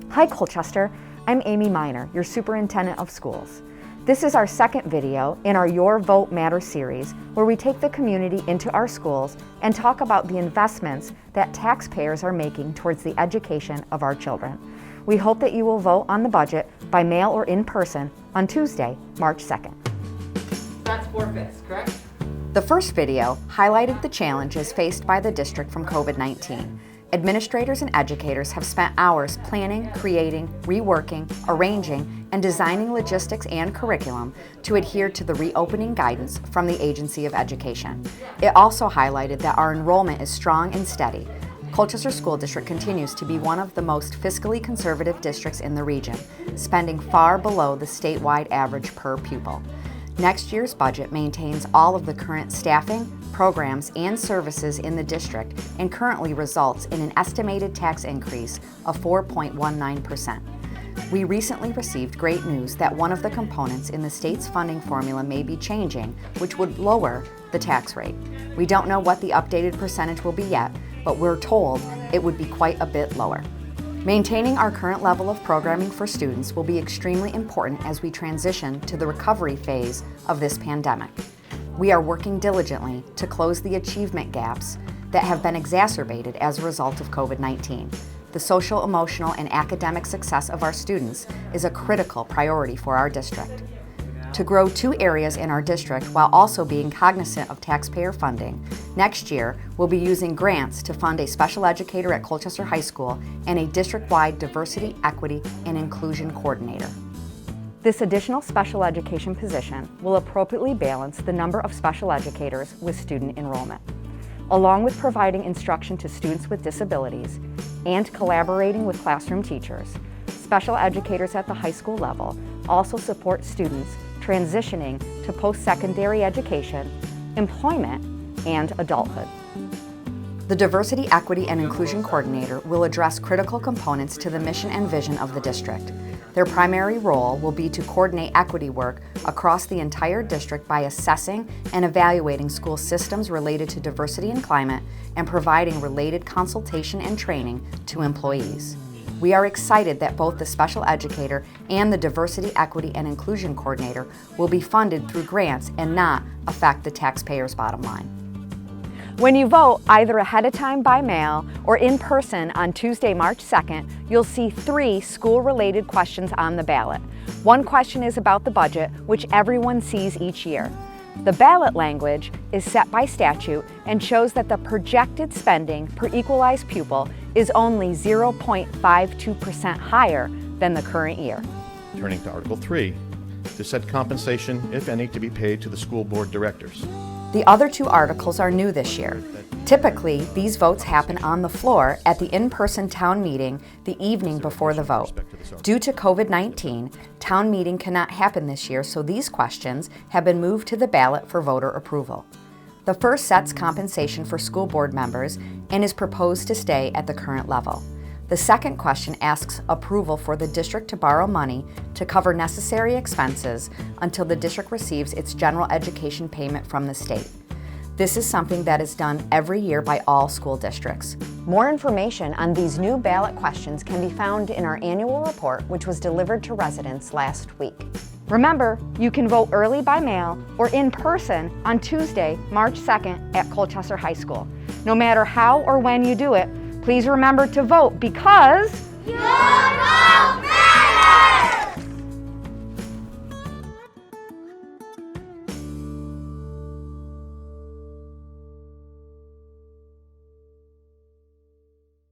Hi Colchester, I'm Amy Minor, your Superintendent of Schools. This is our second video in our Your Vote Matters series, where we take the community into our schools and talk about the investments that taxpayers are making towards the education of our children. We hope that you will vote on the budget by mail or in person on Tuesday, March 2nd. That's 4/5, correct? The first video highlighted the challenges faced by the district from COVID-19. Administrators and educators have spent hours planning, creating, reworking, arranging, and designing logistics and curriculum to adhere to the reopening guidance from the Agency of Education. It also highlighted that our enrollment is strong and steady. Colchester School District continues to be one of the most fiscally conservative districts in the region, spending far below the statewide average per pupil. Next year's budget maintains all of the current staffing, programs, and services in the district and currently results in an estimated tax increase of 4.19%. We recently received great news that one of the components in the state's funding formula may be changing, which would lower the tax rate. We don't know what the updated percentage will be yet, but we're told it would be quite a bit lower. Maintaining our current level of programming for students will be extremely important as we transition to the recovery phase of this pandemic. We are working diligently to close the achievement gaps that have been exacerbated as a result of COVID-19. The social, emotional, and academic success of our students is a critical priority for our district. To grow two areas in our district while also being cognizant of taxpayer funding, next year we'll be using grants to fund a special educator at Colchester High School and a district-wide diversity, equity, and inclusion coordinator. This additional special education position will appropriately balance the number of special educators with student enrollment. Along with providing instruction to students with disabilities and collaborating with classroom teachers, special educators at the high school level also support students transitioning to post-secondary education, employment, and adulthood. The Diversity, Equity, and Inclusion Coordinator will address critical components to the mission and vision of the district. Their primary role will be to coordinate equity work across the entire district by assessing and evaluating school systems related to diversity and climate and providing related consultation and training to employees. We are excited that both the special educator and the Diversity, Equity, and Inclusion Coordinator will be funded through grants and not affect the taxpayer's bottom line. When you vote either ahead of time by mail or in person on Tuesday, March 2nd, you'll see 3 school-related questions on the ballot. One question is about the budget, which everyone sees each year. The ballot language is set by statute and shows that the projected spending per equalized pupil is only 0.52% higher than the current year. Turning to Article 3, to set compensation, if any, to be paid to the school board directors. The other 2 articles are new this year. Typically, these votes happen on the floor at the in-person town meeting the evening before the vote. Due to COVID-19, town meeting cannot happen this year, so these questions have been moved to the ballot for voter approval. The first sets compensation for school board members and is proposed to stay at the current level. The second question asks approval for the district to borrow money to cover necessary expenses until the district receives its general education payment from the state. This is something that is done every year by all school districts. More information on these new ballot questions can be found in our annual report, which was delivered to residents last week. Remember, you can vote early by mail or in person on Tuesday, March 2nd at Colchester High School. No matter how or when you do it, please remember to vote because...